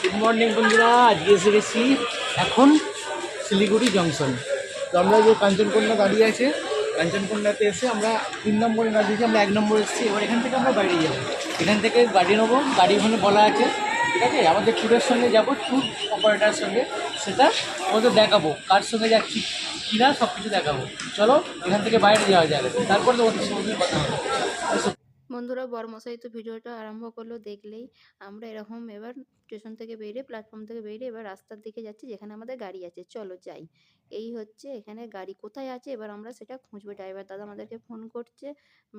Good morning বন্ধুরা, আজকে এসে গেছি এখন শিলিগুড়ি জংশন। তো আমরা যে কাঞ্চনকন্যা দাঁড়িয়ে আছে, কাঞ্চনকন্যাতে এসে আমরা 3 নম্বরে না দিয়েছি, আমরা 1 নম্বরে এসেছি। এবার এখান থেকে আমরা বাইরে যাবো, এখান থেকে গাড়ি নেবো, গাড়ি ওখানে বলা আছে, ঠিক আছে। আমাদের ট্যুরের সঙ্গে যাবো, ট্যুর অপারেটারের সঙ্গে, সেটা আমাদের দেখাবো কার সঙ্গে যাচ্ছি কিনা, সব কিছু দেখাবো। চলো এখান থেকে বাইরে যাওয়া যাবে, তারপর তো ওদের সঙ্গে কথা হবে। বন্ধুরা, বড়মশাই তো ভিডিওটা আরম্ভ করলো দেখলেই। আমরা এরকম এবার স্টেশন থেকে বেরিয়ে, প্ল্যাটফর্ম থেকে বেরিয়ে এবার রাস্তার দিকে যাচ্ছি যেখানে আমাদের গাড়ি আছে। চলো যাই। এই হচ্ছে এখানে গাড়ি কোথায় আছে, এবার আমরা সেটা খুঁজবো। ড্রাইভার দাদা আমাদেরকে ফোন করছে,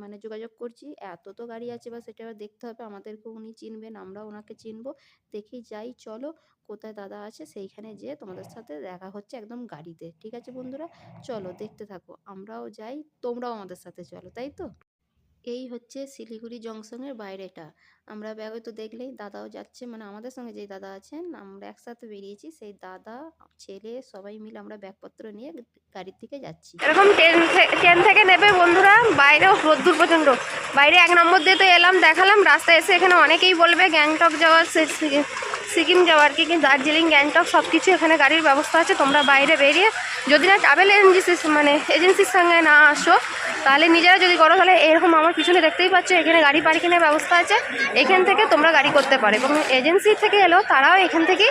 মানে যোগাযোগ করছি। এত তো গাড়ি আছে, বা সেটা এবার দেখতে হবে। আমাদেরকে উনি চিনবেন, আমরাও ওনাকে চিনবো। দেখি যাই, চলো কোথায় দাদা আছে সেইখানে যেয়ে তোমাদের সাথে দেখা হচ্ছে একদম গাড়িতে। ঠিক আছে বন্ধুরা, চলো দেখতে থাকো। আমরাও যাই, তোমরাও আমাদের সাথে চলো, তাই তো। এই হচ্ছে শিলিগুড়ি জংশনের বাইরেটা। আমরা ব্যাগে তো দেখলেই দাদাও যাচ্ছে, মানে আমাদের সঙ্গে যেই দাদা আছেন, আমরা একসাথে বেরিয়েছি। সেই দাদা, ছেলে সবাই মিলে আমরা ব্যাগপত্র নিয়ে গাড়ির দিকে যাচ্ছি। এরকম ট্রেন থেকে নেবে বন্ধুরা। বাইরেও রোদ্দুর প্রচণ্ড। বাইরে 1 নম্বর দিয়ে তো এলাম, দেখালাম। রাস্তায় এসে এখানে অনেকেই বলবে গ্যাংটক যাওয়ার, সিকিম যাওয়ার কি, দার্জিলিং, গ্যাংটক সব কিছু এখানে গাড়ির ব্যবস্থা আছে। তোমরা বাইরে বেরিয়ে যদি না ট্রাভেল এজেন্সির সঙ্গে না আসো, তাহলে নিজেরা যদি করো, তাহলে এরকম আমার পিছনে দেখতেই পাচ্ছ, এখানে গাড়ি পার্কিংয়ের ব্যবস্থা আছে। এখান থেকে তোমরা গাড়ি করতে পারো। এবং এজেন্সি থেকে এলেও তারাও এখান থেকে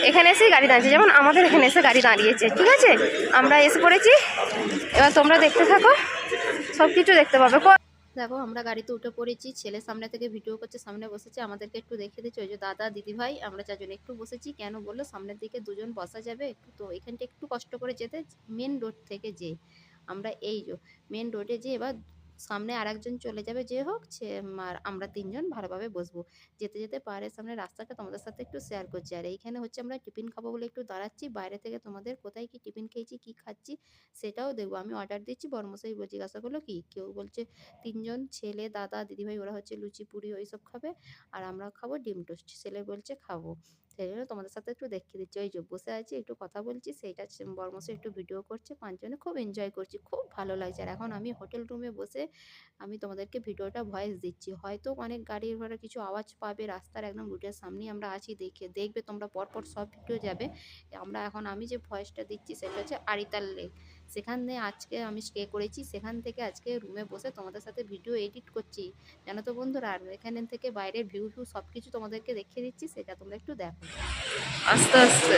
এখানে এসেই গাড়ি দাঁড়িয়েছে, যেমন আমাদের এখানে এসে গাড়ি দাঁড়িয়েছে। ঠিক আছে, আমরা এসে পড়েছি। এবার তোমরা দেখতে থাকো, সব কিছু দেখতে পাবে। দেখো, আমরা গাড়িতে উঠে পড়েছি। ছেলে সামনে থেকে ভিডিও করছে, সামনে বসেছে। আমাদেরকে একটু দেখিয়ে দিচ্ছে। ওই যে দাদা, দিদি ভাই, আমরা 4 জন একটু বসেছি। কেন বললো, সামনের দিকে 2 জন বসা যাবে একটু, তো এখানটা একটু কষ্ট করে যেতে, মেন রোড থেকে যে আমরা এই যে মেন রোডে যে এবার সামনে আরেকজন চলে যাবে, যে হোক সে, আর আমরা 3 জন ভালোভাবে বসবো। যেতে যেতে পাহাড়ের সামনে রাস্তাটা তোমাদের সাথে একটু শেয়ার করছি। আর এইখানে হচ্ছে আমরা টিফিন খাবো বলে একটু দাঁড়াচ্ছি। বাইরে থেকে তোমাদের কোথায় কি টিফিন খেয়েছি, কি খাচ্ছি সেটাও দেখবো। আমি অর্ডার দিচ্ছি, বড়মশাই জিজ্ঞাসা করলো কি, কেউ বলছে 3 জন, ছেলে, দাদা, দিদিভাই, ওরা হচ্ছে লুচি পুরি ওইসব খাবে, আর আমরা খাবো ডিম টোস্ট। ছেলে বলছে খাবো, সেই জন্য তোমাদের সাথে একটু দেখিয়ে দিচ্ছি। ওই যে বসে আছি, একটু কথা বলছি, সেইটা বড়মশাই একটু ভিডিও করছে। 5 জনে খুব এনজয় করছি, খুব ভালো লাগছে। আর এখন আমি হোটেল রুমে বসে আমি তোমাদেরকে ভিডিওটা ভয়েস দিচ্ছি। হয়তো অনেক গাড়ির ঘোড়ার কিছু আওয়াজ পাবে, রাস্তার একদম রুটের সামনেই আমরা আছি। দেখবে তোমরা পরপর সব ভিডিও যাবে। আমি যে ভয়েসটা দিচ্ছি সেটা হচ্ছে আরিতাল লেক। সেখানে আজকে আমি স্টে করেছি, সেখান থেকে আজকে রুমে বসে তোমাদের সাথে ভিডিও এডিট করছি, জানো তো বন্ধুরা। আর এখানে থেকে বাইরের ভিউ সব কিছু তোমাদেরকে দেখিয়ে দিচ্ছি, সেটা তোমরা একটু দেখো আস্তে আস্তে।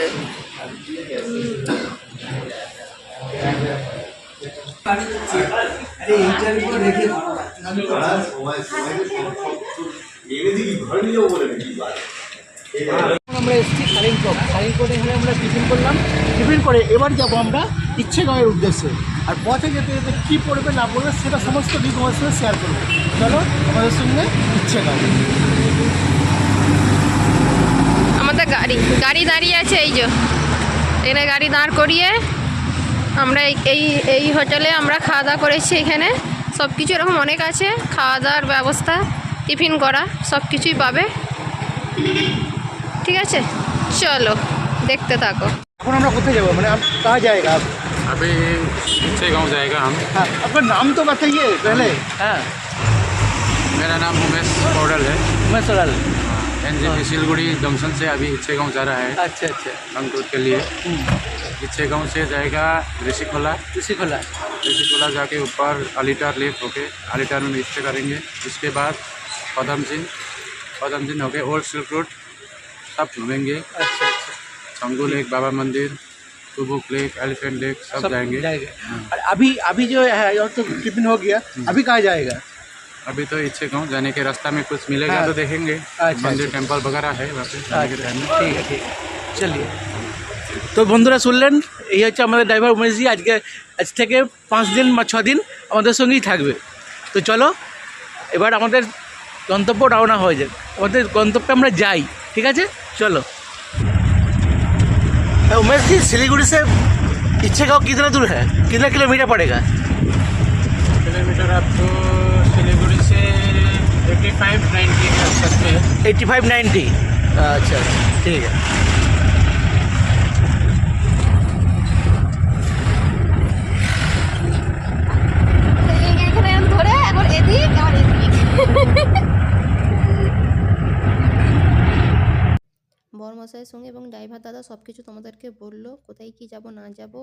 আমরা এসেছি সারিংকট। সারিংকটে এখানে আমরা টিফিন করলাম। টিফিন করে এবার যাবো আমরা ইচ্ছেগাঁওয়ের উদ্দেশ্যে। আর পথে যেতে যেতে কী পড়বে না পড়বে সেটা সমস্ত দিক তোমার সঙ্গে শেয়ার করবো। চলো আমাদের সঙ্গে ইচ্ছেগাঁও। আমাদের গাড়ি দাঁড়িয়ে আছে, এই যে এখানে গাড়ি দাঁড় করিয়ে আমরা এই হোটেলে আমরা খাওয়া দাওয়া করেছি। এখানে সব কিছু এরকম অনেক আছে, খাওয়া দাওয়ার ব্যবস্থা, টিফিন করা সব কিছুই পাবে। ঠিক আছে, চলো দেখতে থাকো। এখন আমরা কোথায় যাবো, মানে कहाँ जाएगा आप? अभी इच्छेगांव जाएगा हम। हाँ, आपका नाम तो बताइए पहले। हाँ, मेरा नाम उमेश पौडल है। मैं सलाल। एनजेपी सिलगुड़ी जंक्शन से अभी इच्छेगांव जा रहा है अच्छा अच्छा। लॉन्ग टूर के लिए। इच्छेगांव से जाएगा ऋषिखोला जाके ऊपर अलीटार लेक होके अलीटार में स्टे करेंगे। उसके बाद पदम सिंह होके ओल्ड सिल्क रोड सब घूमेंगे। अच्छा अच्छा। चंगू लेक, बाबा मंदिर, टुबुक लेक, एलिफेंट लेक सब जाएंगे। और अभी जो है और तो टिफिन हो गया, अभी कहाँ जाएगा? अभी तो इच्छेगांव जाने के रास्ता में कुछ मिलेगा। हाँ। तो देखेंगे। अच्छा, मंदिर अच्छा। टेम्पल वगैरह है वहाँ पे। ठीक है चलिए। তো বন্ধুরা শুনলেন, এই হচ্ছে আমাদের ড্রাইভার উমেশজি। আজ থেকে 5 দিন বা 6 দিন আমাদের সঙ্গেই থাকবে। তো চলো এবার আমাদের গন্তব্য রওনা হয়ে যাক। আমাদের গন্তব্যে আমরা যাই, ঠিক আছে চলো। उमेश जी, सिलीगुड़ी से इच्छेगांव कितना दूर है, कितना किलोमीटर पड़ेगा? किलोमीटर आपको सिलीगुड़ी से 85-90 के आसपास में है। 85-90। अच्छा ठीक है। ধরে এখন এদিক আর এদিক বরমশাইয়ের সঙ্গে এবং ড্রাইভার দাদা সব কিছু তোমাদেরকে বললো, কোথায় কি যাব না যাব,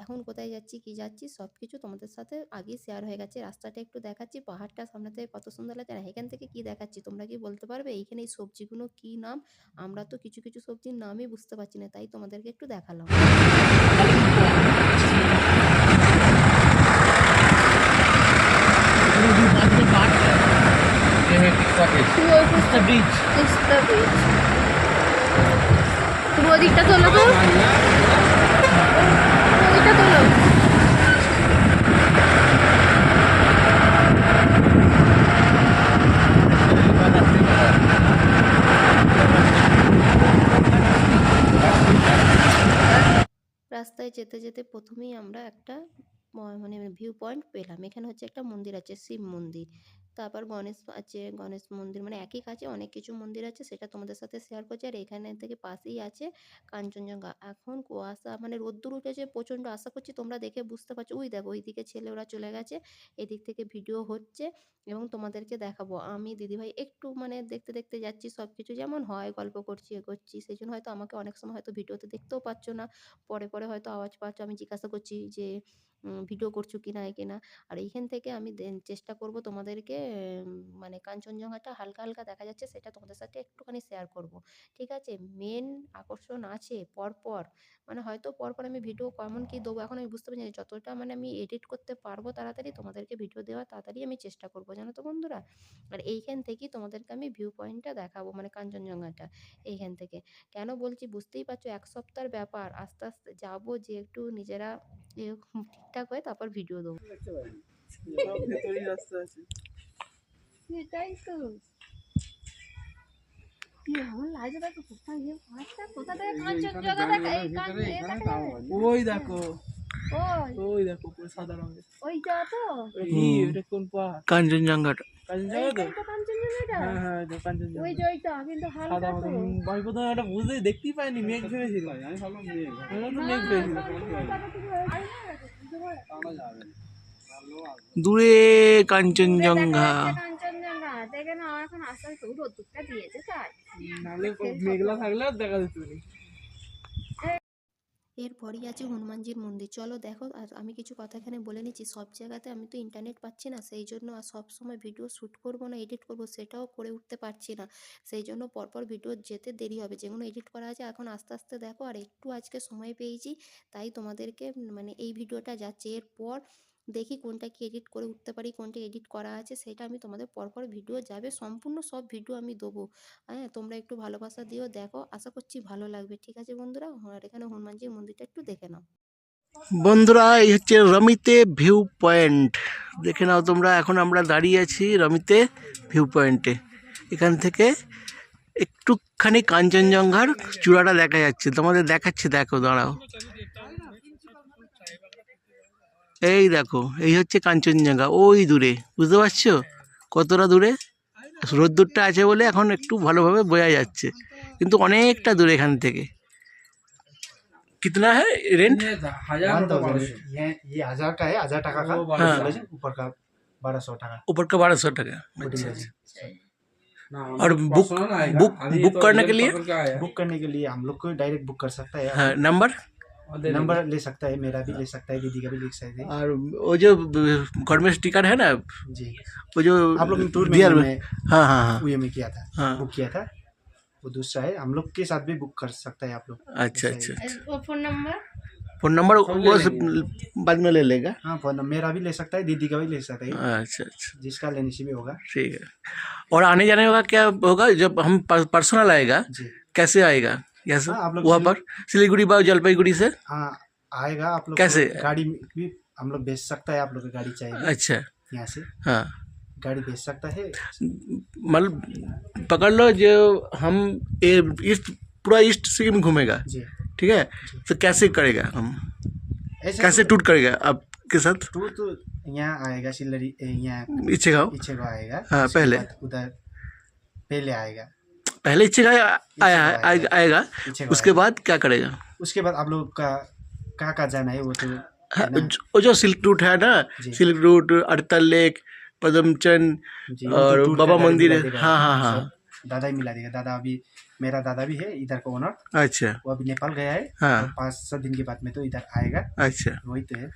এখন কোথায় যাচ্ছি কি যাচ্ছি সব কিছু তোমাদের সাথে আগেই শেয়ার হয়ে গেছে। রাস্তাটা একটু দেখাচ্ছি, পাহাড়টা সামনে থেকে কত সুন্দর লাগছে। আর এখান থেকে কি দেখাচ্ছি তোমরা কি বলতে পারবে এইখানে এই সবজিগুলো কি নাম? আমরা তো কিছু কিছু সবজির নামই বুঝতে পারছি না, তাই তোমাদেরকে একটু দেখালাম। ये है किस्सा ब्रिज। তিস্তা ব্রিজ। তুমি ওদিকটা তোলো তো, ওদিকটা তোলো। রাস্তায় যেতে যেতে প্রথমেই আমরা একটা মানে ভিউ পয়েন্ট পেলাম। এখানে হচ্ছে একটা মন্দির আছে, শিব মন্দির। তারপর গণেশ আছে, গণেশ মন্দির, মানে একই কাছে অনেক কিছু মন্দির আছে, সেটা তোমাদের সাথে শেয়ার করছি। আর এখানে থেকে পাশেই আছে কাঞ্চনজঙ্ঘা। এখন কুয়াশা মানে রোদ্দুর উঠেছে প্রচণ্ড, আশা করছি তোমরা দেখে বুঝতে পারছো। ওই দেখো ওইদিকে ছেলে ওরা চলে গেছে, এদিক থেকে ভিডিও হচ্ছে এবং তোমাদেরকে দেখাবো। আমি দিদিভাই একটু মানে দেখতে দেখতে যাচ্ছি, সব কিছু যেমন হয় গল্প করছি এগোচ্ছি, সেই জন্য হয়তো আমাকে অনেক সময় হয়তো ভিডিওতে দেখতেও পাচ্ছ না, পরে পরে হয়তো আওয়াজ পাচ্ছ। আমি জিজ্ঞাসা করছি যে ভিডিও করছো কি না কি না। আর এইখান থেকে আমি চেষ্টা করব তোমাদেরকে মানে কাঞ্চনজঙ্ঘাটা হালকা হালকা দেখা যাচ্ছে সেটা তোমাদের সাথে একটুখানি শেয়ার করব, ঠিক আছে। মেন আকর্ষণ আছে পরপর, মানে হয়তো পরপর আমি ভিডিও কেমন কী দেবো এখন আমি বুঝতে পারছি না। যতটা মানে আমি এডিট করতে পারবো তাড়াতাড়ি তোমাদেরকে ভিডিও দেওয়ার তাড়াতাড়ি আমি চেষ্টা করবো, জানো তো বন্ধুরা। আর এইখান থেকেই তোমাদেরকে আমি ভিউ পয়েন্টটা দেখাবো, মানে কাঞ্চনজঙ্ঘাটা এইখান থেকে। কেন বলছি বুঝতেই পারছো, এক সপ্তাহের ব্যাপার, আস্তে আস্তে যাবো যে একটু নিজেরা এরকম ঠিকঠাক হয়ে তারপর ভিডিও দেবো। সেটাই তো কেমন লাগছে দেখো, কোথায় গিয়ে পাহাড়টা কোথা থেকে কাঞ্চনজঙ্ঘা দেখা, এই ওই দেখো, ওই ওই দেখো পুরো সাদা রঙের। ওইটা তো এটা কোন পাহাড়? কাঞ্চনজঙ্ঘাটা। কাঞ্চনজঙ্ঘা তো? এইটাই তো কাঞ্চনজঙ্ঘাটা। হ্যাঁ হ্যাঁ, এটা কাঞ্চনজঙ্ঘা। ওই যে ওইটা কিন্তু সাদা হালকা তো। মতন। আমি প্রথমে এটা বুঝতেই দেখতেই পাইনি, মেঘ ভেবেছিল। আমি ভাবলাম মেঘ। আমরা তো মেঘ ভেবেছিলাম। দূরে কাঞ্চনজঙ্ঘা। কাঞ্চনজঙ্ঘা দেখে না, এখন আস্তে আস্তে রোদ্দুরটা দিয়েছে তাই। নাহলে মেঘলা থাকলে আর দেখা যেত না। এরপরই আছে হনুমানজির মন্দির, চলো দেখো। আর আমি কিছু কথা এখানে বলে নিচ্ছি, সব জায়গাতে আমি তো ইন্টারনেট পাচ্ছি না, সেই জন্য আর সব সময় ভিডিও শ্যুট করবো না এডিট করবো সেটাও করে উঠতে পারছি না, সেই জন্য পরপর ভিডিও যেতে দেরি হবে। যেগুলো এডিট করা আছে এখন আস্তে আস্তে দেখো। আর একটু আজকে সময় পেয়েছি তাই তোমাদেরকে মানে এই ভিডিওটা যাচ্ছে। এরপর দেখি কোনটা কি এডিট করে উঠতে পারি, কোনটা এডিট করা আছে সেটা আমি তোমাদের পরপর ভিডিও যাবে, সম্পূর্ণ সব ভিডিও আমি দেবো। হ্যাঁ, তোমরা একটু ভালোবাসা দিও, দেখো, আশা করছি ভালো লাগবে, ঠিক আছে বন্ধুরা। আর এখানে হনুমানজির মন্দিরটা একটু দেখে নাও। বন্ধুরা এই হচ্ছে রমিতে ভিউ পয়েন্ট, দেখে নাও তোমরা। এখন আমরা দাঁড়িয়ে আছি রমিতে ভিউ পয়েন্টে। এখান থেকে একটুখানি কাঞ্চনজঙ্ঘার চূড়াটা দেখা যাচ্ছে, তোমাদের দেখাচ্ছি, দেখো দাঁড়াও। এই দেখো, এই হচ্ছে কাঞ্চনজঙ্ঘা, ওই দূরে, বুঝতে পারছো কতটা দূরে? রোদ্দুরটা আছে বলে এখন একটু ভালোভাবে বোঝা যাচ্ছে, কিন্তু অনেকটা দূরে এখান থেকে। कितना है रेंट? 1000 का है, 1000 টাকা का। हाँ। ऊपर का 1200 টাকা। ऊपर का 1200 टका। अच्छा अच्छा। और बुक बुक बुक करने के लिए? बुक करने के लिए हम लोग को डायरेक्ट बुक कर सकता है। हाँ, नंबर नंबर ले सकता है, मेरा भी ले सकता है, दीदी का भी ले सकता है। और वो जो गवर्नमेंट स्टिकर है ना, जी, वो जो आप लोग टूर दिया में में, हाँ हाँ हाँ, ये में किया था, हाँ। बुक किया था, वो दूसरा है। हम लोग के साथ भी बुक कर सकता है आप लोग। अच्छा अच्छा अच्छा। फोन नंबर फोन नंबर वो बाद में ले लेगा। हाँ, फोन मेरा भी ले सकता है, दीदी का भी ले सकता है, अच्छा अच्छा, जिसका लेने से भी होगा। ठीक है। और आने जाने का क्या होगा जब हम पर्सनल आएगा, जी कैसे आएगा? यस, हाँ, आप लोग वहाँ पर सिलीगुड़ी बा जलपाईगुड़ी से हाँ आएगा। आप लोग कैसे? को गाड़ी भी हम लोग भेज सकता है, आप लोग की गाड़ी चाहिए अच्छा, यहाँ से हाँ, गाड़ी भेज सकता है। मतलब पकड़ लो जो हम ईस्ट, पूरा ईस्ट सिक्किम घूमेगा, जी, ठीक है, तो कैसे करेगा हम, ऐसे कैसे टूट करेगा आपके साथ? टूर तो यहाँ आएगा, सिल्लरी यहाँ इच्छे गाँव, इच्छे को आएगा। हाँ, उसके पहले। बाद उधर पहले आएगा, पहले इच्छे गाँव आएगा, इच्छे को उसके आएगा। बाद क्या करेगा? उसके बाद आप लोग का कहाँ जाना है वो तो हाँ, है ना? वो जो सिल्क रूट है ना, जी। सिल्क रूट, अड़तल लेक, पदमचंद जी, वो तो और टूर बाबा का गाड़ी मंदिर मिला है, देगा, हाँ हाँ हाँ, सब दादा ही मिला देगा। दादा अभी मेरा दादा भी है इधर का ओनर, अच्छा। वो अभी नेपाल गया है। हाँ। और 5-7 दिन के बाद में तो इधर आएगा। अच्छा, वही तो है।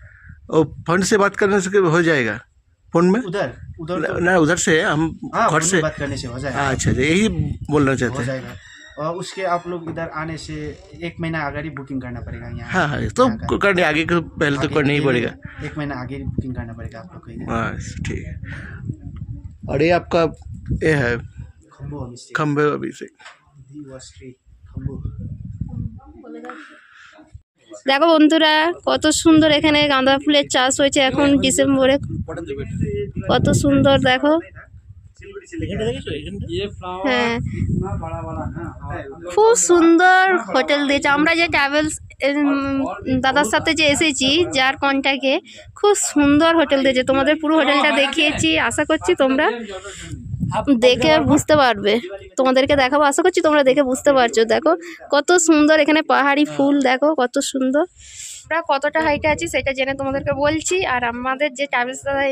और फोन से बात करने से हो जाएगा फोन में? उधर उधर तो ना उधर से हम हाँ, घर फोन से। में बात करने से हो जाएगा। अच्छा, यही बोलना हो चाहते हैं। जाएगा। और उसके आप लोग इधर आने से 1 महीना आगे ही बुकिंग करना पड़ेगा यहाँ। हाँ हाँ, तो यहाँ का। करने आगे को पहले तो आगे करना ही के लिए पड़ेगा। 1 महीना आगे ही बुकिंग करना पड़ेगा आप लोग को इधर। बस ठीक है। और ये आपका ये है खम्बो होमस्टे, खम्बे अभी से। दी वास्ट्री खम्बो। দেখো বন্ধুরা কত সুন্দর এখানে গাঁদা ফুলের চাষ হয়েছে এখন ডিসেম্বরে, কত সুন্দর দেখো। হ্যাঁ খুব সুন্দর হোটেল দিয়েছে। আমরা যে ট্রাভেলস দাদার সাথে যে এসেছি যার কন্ট্যাক্টে, খুব সুন্দর হোটেল দিয়েছে। তোমাদের পুরো হোটেলটা দেখিয়েছি, আশা করছি তোমরা দেখে বুঝতে পারবে। তোমাদেরকে দেখাবো, আশা করছি তোমরা দেখে বুঝতে পারছো। দেখো কত সুন্দর এখানে পাহাড়ি ফুল, দেখো কত সুন্দর। আমরা কতটা হাইটে আছি সেটা জেনে তোমাদেরকে বলছি। আর আমাদের যে ট্রাভেলস দাদা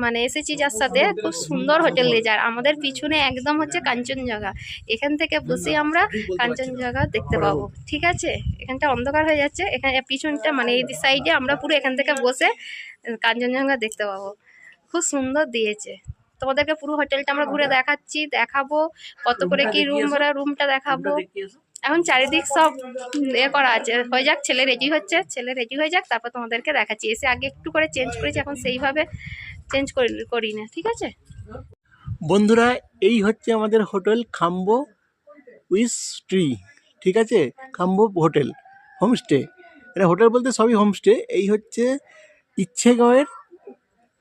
মানে এসেছি যার সাথে, খুব সুন্দর হোটেল দিয়েছে। আর আমাদের পিছনে একদম হচ্ছে কাঞ্চনজঙ্ঘা, এখান থেকে বসে আমরা কাঞ্চনজঙ্ঘা দেখতে পাবো। ঠিক আছে, এখানটা অন্ধকার হয়ে যাচ্ছে, এখানে পিছনটা মানে এই সাইডে আমরা পুরো এখান থেকে বসে কাঞ্চনজঙ্ঘা দেখতে পাবো। খুব সুন্দর দিয়েছে। তোমাদেরকে পুরো হোটেলটা আমরা ঘুরে দেখাবো কত করে কি রুম ভাড়া, রুমটা দেখাবো। এখন চারিদিক সব করা আছে, হয়ে যাক, ছেলে রেডি হয়ে যাক, তারপর তোমাদেরকে দেখাচ্ছি। এসে আগে একটু করে চেঞ্জ করেছি, এখন সেইভাবে চেঞ্জ করি না। ঠিক আছে বন্ধুরা, এই হচ্ছে আমাদের হোটেল খাম্বো উইস ট্রি। ঠিক আছে, খাম্বো হোটেল হোমস্টে। এটা হোটেল বলতে সবই হোমস্টে। এই হচ্ছে ইচ্ছেগাঁওয়ের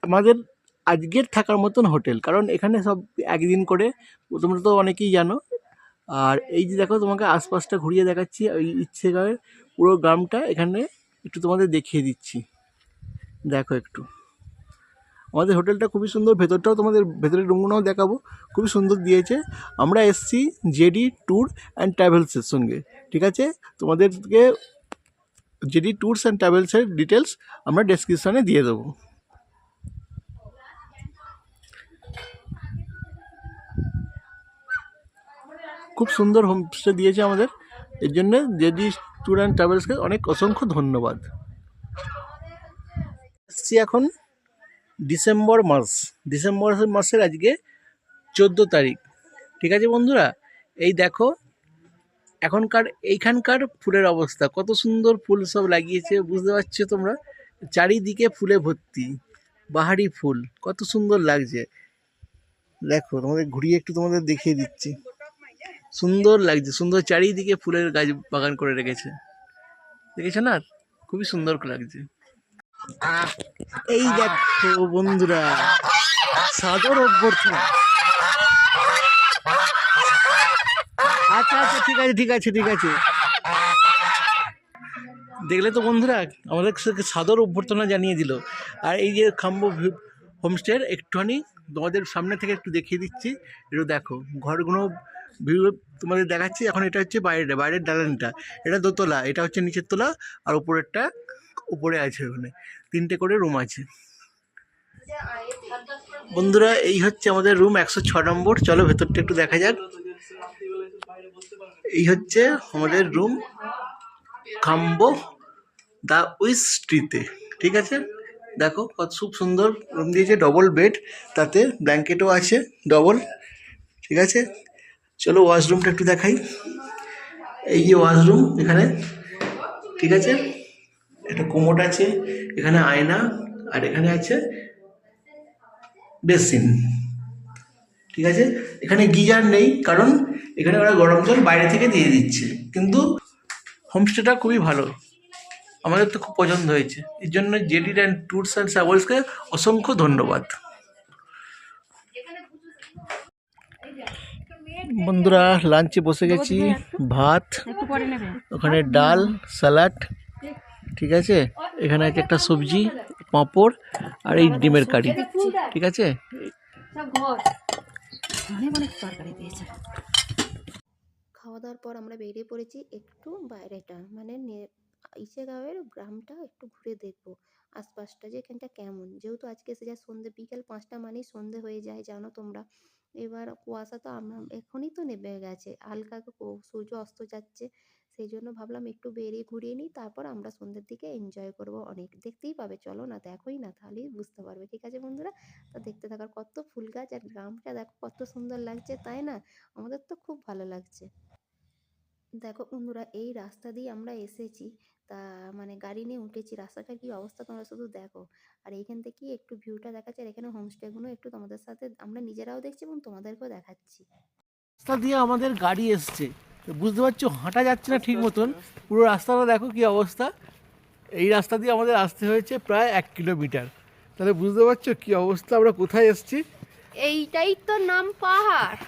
আমাদের আজকের থাকার মতন হোটেল, কারণ এখানে সব একদিন করে, তোমরা তো অনেকেই জানো। আর এই যে দেখো, তোমাকে আশপাশটা ঘুরিয়ে দেখাচ্ছি, ওই ইচ্ছেগাঁওয়ের পুরো গ্রামটা এখানে একটু তোমাদের দেখিয়ে দিচ্ছি। দেখো একটু, আমাদের হোটেলটা খুবই সুন্দর। ভেতরটাও তোমাদের, ভেতরের রুমগুলোও দেখাবো, খুবই সুন্দর দিয়েছে। আমরা এসছি জেডি ট্যুর অ্যান্ড ট্রাভেলসের সঙ্গে। ঠিক আছে, তোমাদেরকে জেডি ট্যুরস অ্যান্ড ট্রাভেলসের ডিটেলস আমরা ডেসক্রিপশানে দিয়ে দেবো। খুব সুন্দর হোমস্টে দিয়েছে আমাদের, এর জন্য জেডি ট্যুর অ্যান্ড ট্রাভেলসকে অনেক অসংখ্য ধন্যবাদ। এসছি এখন ডিসেম্বর মাসের আজকে 14 তারিখ। ঠিক আছে বন্ধুরা, এই দেখো এইখানকার ফুলের অবস্থা, কত সুন্দর ফুল সব লাগিয়েছে, বুঝতে পারছো তোমরা? চারিদিকে ফুলে ভর্তি, বাহারি ফুল, কত সুন্দর লাগছে। দেখো, তোমাদের ঘুরিয়ে একটু তোমাদের দেখিয়ে দিচ্ছি, সুন্দর লাগছে, সুন্দর চারিদিকে ফুলের গাছ বাগান করে রেখেছে, দেখেছো না? খুবই সুন্দর লাগছে। এই দেখো বন্ধুরা, সাদর অভ্যর্থনা। আচ্ছা আচ্ছা, ঠিক আছে। দেখলে তো বন্ধুরা, আমাদের সাদর অভ্যর্থনা জানিয়ে দিল। আর এই যে খাম্বো হোমস্টের একটুখানি তোমাদের সামনে থেকে একটু দেখিয়ে দিচ্ছি। একটু দেখো, ঘরগুলো ভিউ তোমাদের দেখাচ্ছি। এখন এটা হচ্ছে বাইরের দালানটা, এটা দোতলা, এটা হচ্ছে নিচের তলা, আর উপরেরটা উপরে আছে। ওখানে 3টে করে রুম আছে। বন্ধুরা, এই হচ্ছে আমাদের রুম 106 নম্বর। চলো ভেতরটা একটু দেখা যাক। এই হচ্ছে আমাদের রুম খাম্বো দা উইস ট্রিতে। ঠিক আছে, দেখো কত খুব সুন্দর রুম দিয়েছে, ডবল বেড, তাতে ব্ল্যাঙ্কেটও আছে ডবল। ঠিক আছে, চলো ওয়াশরুমটা একটু দেখাই। এই যে ওয়াশরুম এখানে, ঠিক আছে, একটা কোমোড আছে, এখানে আয়না, আর এখানে আছে বেসিন। ঠিক আছে, এখানে গিজার নেই, কারণ এখানে ওরা গরম জল বাইরে থেকে দিয়ে দিচ্ছে। কিন্তু হোমস্টেটা খুবই ভালো, আমাদের তো খুব পছন্দ হয়েছে। এর জন্য জেডি অ্যান্ড ট্যুরস অ্যান্ড ট্রাভেলসকে অসংখ্য ধন্যবাদ। বন্ধুরা, লাঞ্চে বসে গেছি, ভাত, ওখানে ডাল, স্যালাড, ঠিক আছে, এখানে আছে একটা সবজি, পাঁপড়, আর এই ডিমের কারি। ঠিক আছে, খাওয়া দাওয়ার পর আমরা বেরিয়ে পড়েছি একটু বাইরেটা, মানে ইসেগাঁওয়ের গ্রামটা একটু ঘুরে দেখবো, আশপাশটা যে এখানটা কেমন। যেহেতু আজকে এসে যায় সন্ধ্যে, বিকেল 5টা মানেই সন্ধে হয়ে যায়, জানো তোমরা। এবার কুয়াশা তো আমরা এখনই তো নেমে গেছে, হালকা সূর্য অস্ত যাচ্ছে, সেই জন্য ভাবলাম একটু বেরিয়ে ঘুরিয়ে নিই, তারপর আমরা সন্ধ্যের দিকে এনজয় করব অনেক। দেখতেই পাবে, চলো না, দেখোই না, তাহলেই বুঝতে পারবে। ঠিক আছে বন্ধুরা, তো দেখতে থাকার, কত ফুল গাছ আর গ্রামটা দেখো কত সুন্দর লাগছে, তাই না? আমাদের তো খুব ভালো লাগছে। দেখো বন্ধুরা, এই রাস্তা দিয়ে আমরা এসেছি, তা মানে গাড়ি নিয়ে উঠেছি, রাস্তাটার কি অবস্থা তোমরা শুধু দেখো। আর এইখান থেকে একটু ভিউটা দেখাচ্ছে, আর এখানে হোমস্টেগুলো একটু তোমাদের সাথে আমরা নিজেরাও দেখছি এবং তোমাদেরকেও দেখাচ্ছি। রাস্তা দিয়ে আমাদের গাড়ি এসছে, তো বুঝতে পারছো হাঁটা যাচ্ছে না ঠিক মতন। পুরো রাস্তাটা দেখো কি অবস্থা। এই রাস্তা দিয়ে আমাদের আসতে হয়েছে প্রায় 1 কিলোমিটার। তাহলে বুঝতে পারছো কি অবস্থা, আমরা কোথায় এসেছি। এইটাই তো নাম পাহাড়।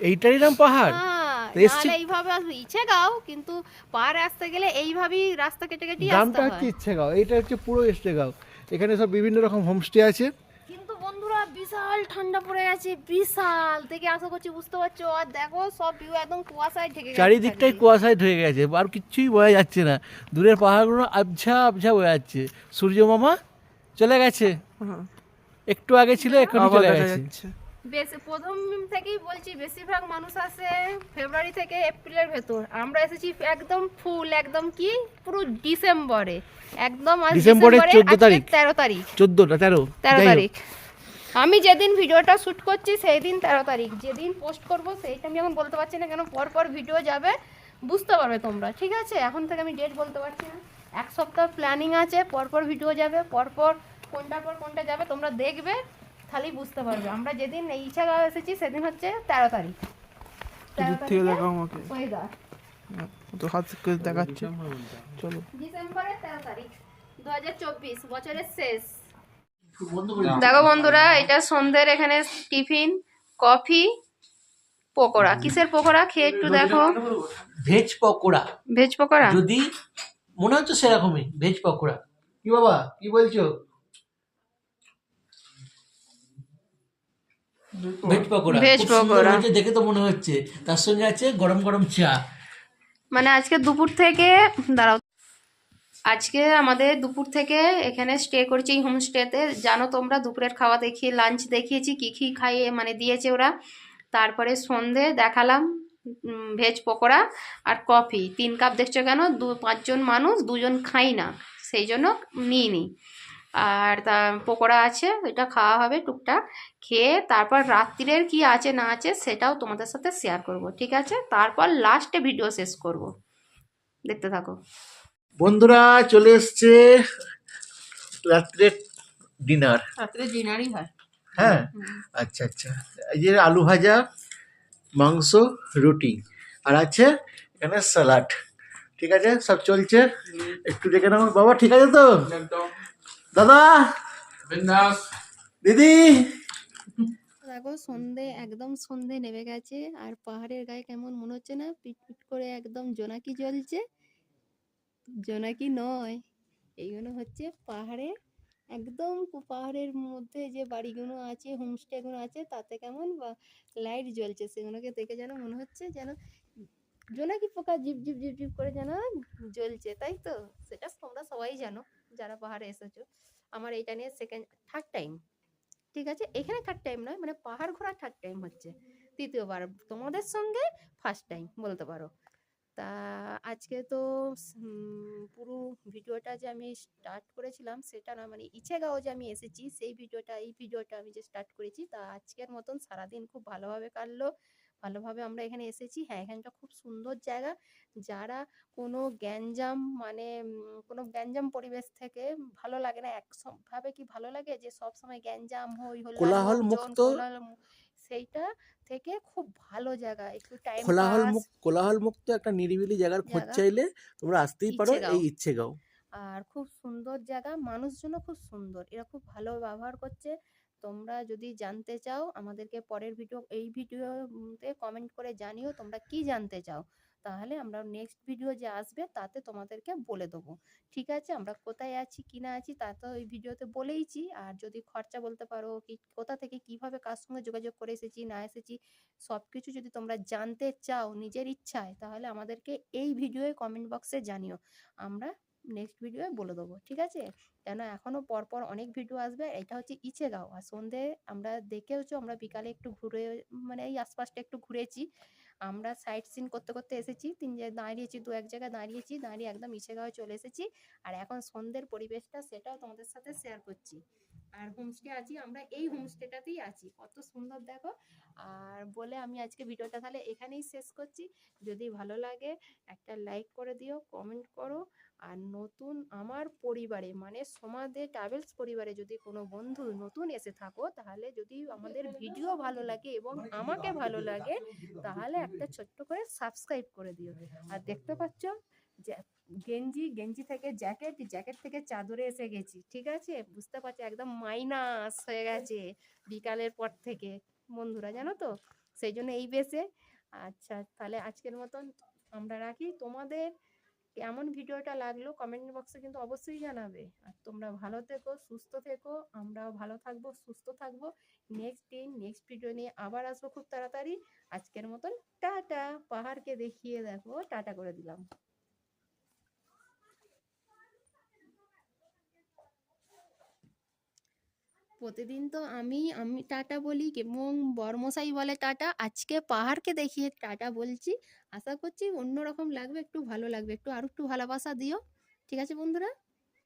এইটারই নাম পাহাড়। হ্যাঁ, তো এসছি, নাহলে এইভাবে ইচ্ছে গাও, কিন্তু পাহাড়ে আসতে গেলে এইভাবেই রাস্তা কেটে কেটে আসতে গ্রামটা হয়। হচ্ছে ইচ্ছেগাঁও, এইটা হচ্ছে পুরো ইচ্ছেগাঁও। এখানে সব বিভিন্ন রকম হোমস্টে আছে। কিন্তু বন্ধুরা বিশাল ঠান্ডা পড়ে গেছে, বিশাল, থেকে আশা করছি বুঝতে পারছো। আর দেখো সব ভিউ একদম কুয়াশায় ঢেকে গেছে, চারিদিকটাই কুয়াশায় ঢেকে গেছে, আর কিচ্ছুই বোঝা যাচ্ছে না। দূরের পাহাড়গুলো আবঝা আবঝা বোঝা যাচ্ছে। সূর্য মামা চলে গেছে, একটু আগে ছিল, এখনই চলে গেছে। বেশি প্রথম থেকেই বলছি, বেশিরভাগ মানুষ আসে ফেব্রুয়ারি থেকে এপ্রিলের ভেতর, আমরা এসেছি একদম ফুল, একদম কি পুরো ডিসেম্বরে, একদম আজ ডিসেম্বরের 14 তারিখ, 13 তারিখ, 13 তারিখ। আমি যেদিন ভিডিওটা শ্যুট করছি সেই দিন 13 তারিখ, যেদিন পোস্ট করব সেইটা আমি এখন বলতে পারছি না, কেন পর পর ভিডিও যাবে, বুঝতে পারবে তোমরা। ঠিক আছে, এখন থেকে আমি ডেট বলতে পারছি না। 1 সপ্তাহ প্ল্যানিং আছে, পরপর ভিডিও যাবে, পরপর কোনটার পর কোনটা যাবে তোমরা দেখবে, তাহলেই বুঝতে পারবে। আমরা যেদিন এই ইচ্ছাগাঁও এসেছি সেদিন হচ্ছে 13 তারিখ। 13 তারিখে ওয়েদার তো হাত করে দেখাচ্ছে। চলো, ডিসেম্বরের 13 তারিখ 2024, বছরের শেষ। দেখো বন্ধুরা, এটা সন্ধ্যের এখানে টিফিন, কফি, পকোড়া। কিসের পকোড়া খেয়ে একটু দেখো। Veg pakora, veg pakora. যদি মনে হচ্ছে সেরকমই ভেজ পকোড়া। কি বাবা, কি বলছো? ভেজ পকোড়া, ভেজ খুব সুন্দর পকোড়া। হয়েছে দেখে তো মনে হচ্ছে। তার সঙ্গে আছে গরম গরম চা। মানে আজকে দুপুর থেকে, দাঁড়াও, আজকে আমাদের দুপুর থেকে এখানে স্টে করছি এই হোমস্টেতে। জানো তোমরা, দুপুরের খাওয়া দেখিয়ে, লাঞ্চ দেখিয়েছি কি কি খাইয়ে মানে দিয়েছে ওরা। তারপরে সন্ধে দেখালাম ভেজ পকোড়া আর কফি 3 কাপ। দেখছো কেন, 5 জন মানুষ, 2 জন খাই না, সেই জন্য নিইনি। আর তা পকোড়া আছে, এটা খাওয়া হবে টুকটাক, খেয়ে তারপর রাত্রিরের কি আছে না আছে সেটাও তোমাদের সাথে শেয়ার করব। ঠিক আছে, তারপর লাস্টে ভিডিও শেষ করব, দেখতে থাকো। বন্ধুরা চলে এসছে রাত্রে ডিনার। রাত্রে ডিনারই হয়। হ্যাঁ, আচ্ছা আচ্ছা। এই যে আলু ভাজা, মাংস, রুটি, আর আছে এখানে স্যালাড। ঠিক আছে, সব চলছে। একটু দেখে নাও বাবা, ঠিক আছে তো? দাদা, দিদি। দেখো সন্ধে, একদম সন্ধে নেমে গেছে, আর পাহাড়ের গায়ে কেমন মনে হচ্ছে না, পিট পিট করে একদম জোনাকি জ্বলছে। জোনাকি নয়, এইগুলো হচ্ছে পাহাড়ে, একদম পাহাড়ের মধ্যে যে বাড়িগুলো আছে, হোমস্টেগুলো আছে, তাতে কেমন লাইট জ্বলছে, সেগুলোকে দেখে যেন মনে হচ্ছে যেন জোনাকি পোকা জিপ জিপ জিপ জিপ করে যেন জ্বলছে, তাই তো? সেটা তোমরা সবাই জানো যারা পাহাড়ে এসেছো। আমার এইটা নিয়ে থার্ড টাইম। ঠিক আছে, এখানে থার্ড টাইম নয়, মানে পাহাড় ঘোরা থার্ড টাইম হচ্ছে, তৃতীয়বার। তোমাদের সঙ্গে ফার্স্ট টাইম বলতে পারো। তা আজকে তো পুরো ভিডিওটা যে আমি স্টার্ট করেছিলাম সেটা না, মানে ইচ্ছেগাঁও যে আমি এসেছি সেই ভিডিওটা, এই ভিডিওটা আমি যে স্টার্ট করেছি, তা আজকের মতন সারাদিন খুব ভালোভাবে কাটলো, ভালোভাবে আমরা এখানে এসেছি। হ্যাঁ, এখানটা খুব সুন্দর জায়গা। যারা কোনো গ্যাঞ্জাম মানে কোনো গ্যাঞ্জাম পরিবেশ থেকে ভালো লাগে না, ভাবে কি ভালো লাগে যে সব সময় গ্যাঞ্জাম, হই হল্লা, কোলাহল লোকজন, মুক্ত, সেইটা থেকে খুব ভালো জায়গা, একটু টাইম কোলাহল মুক্ত একটা নিরিবিলি জায়গার খোঁজ জায়গা চাইলে তোমরা আসতেই পারো ইচ্ছেগাঁও। এই ইচ্ছেগাঁও। আর খুব সুন্দর জায়গা, মানুষজনও খুব সুন্দর, এরা খুব ভালো ব্যবহার করছে। তোমরা যদি জানতে চাও আমাদেরকে পরের ভিডিও, এই ভিডিওতে কমেন্ট করে জানিও তোমরা কি জানতে চাও, তাহলে আমরা নেক্সট ভিডিও যে আসবে তাতে তোমাদেরকে বলে দেবো। ঠিক আছে, আমরা কোথায় আছি কি না আছি তা তো এই ভিডিওতে বলেইছি। আর যদি খরচা বলতে পারো, কি কোথা থেকে কিভাবে কার সঙ্গে যোগাযোগ করে এসেছি না এসেছি, সব কিছু যদি তোমরা জানতে চাও নিজের ইচ্ছায়, তাহলে আমাদেরকে এই ভিডিওয়ে কমেন্ট বক্সে জানিও, আমরা নেক্সট ভিডিওয়ে বলে দেবো, ঠিক আছে? কেন এখনও পরপর অনেক ভিডিও আসবে। এটা হচ্ছে ইচেগাঁও, আর সন্ধে আমরা দেখেওছো, আমরা বিকালে একটু ঘুরে মানে এই আশপাশটা একটু ঘুরেছি। আমরা সাইট সিন করতে করতে এসেছি, তিন জায়গায় দাঁড়িয়েছি, দু এক জায়গায় দাঁড়িয়েছি, দাঁড়িয়ে একদম ইচেগাঁও চলে এসেছি। আর এখন সন্ধ্যের পরিবেশটা সেটাও তোমাদের সাথে শেয়ার করছি। আর হোমস্টে আছি আমরা, এই হোমস্টেটাতেই আছি, কত সুন্দর দেখো। আর বলে আমি আজকে ভিডিওটা তাহলে এখানেই শেষ করছি। যদি ভালো লাগে একটা লাইক করে দিও, কমেন্ট করো। আর নতুন আমার পরিবারে মানে সমাদে ট্রাভেলস পরিবারে যদি কোনো বন্ধু নতুন এসে থাকো, তাহলে যদি আমাদের ভিডিও ভালো লাগে এবং আমাকে ভালো লাগে, তাহলে একটা ছোট্ট করে সাবস্ক্রাইব করে দিও। আর দেখতে পাচ্ছ যে গেঞ্জি থেকে জ্যাকেট থেকে চাদরে এসে গেছি, ঠিক আছে? বুঝতে পারছি একদম মাইনাস হয়ে গেছে বিকালের পর থেকে বন্ধুরা, জানো তো, সেই জন্য এই বেশে। আচ্ছা তাহলে আজকের মতন আমরা রাখি। তোমাদের কেমন ভিডিওটা লাগলো কমেন্ট বক্সে কিন্তু অবশ্যই জানাবে। আর তোমরা ভালো থেকো, সুস্থ থেকো, আমরাও ভালো থাকবো, সুস্থ থাকবো। নেক্সট ভিডিও নিয়ে আবার আসবো খুব তাড়াতাড়ি। আজকের মতন টাটা। পাহাড়কে দেখিয়ে দেখো, টাটা করে দিলাম। প্রতিদিন তো আমি আমি টাটা বলি এবং বর্মশাই বলে টাটা, আজকে পাহাড়কে দেখিয়ে টাটা বলছি। আশা করছি অন্যরকম লাগবে, একটু ভালো লাগবে, একটু আর একটু ভালোবাসা দিও, ঠিক আছে বন্ধুরা?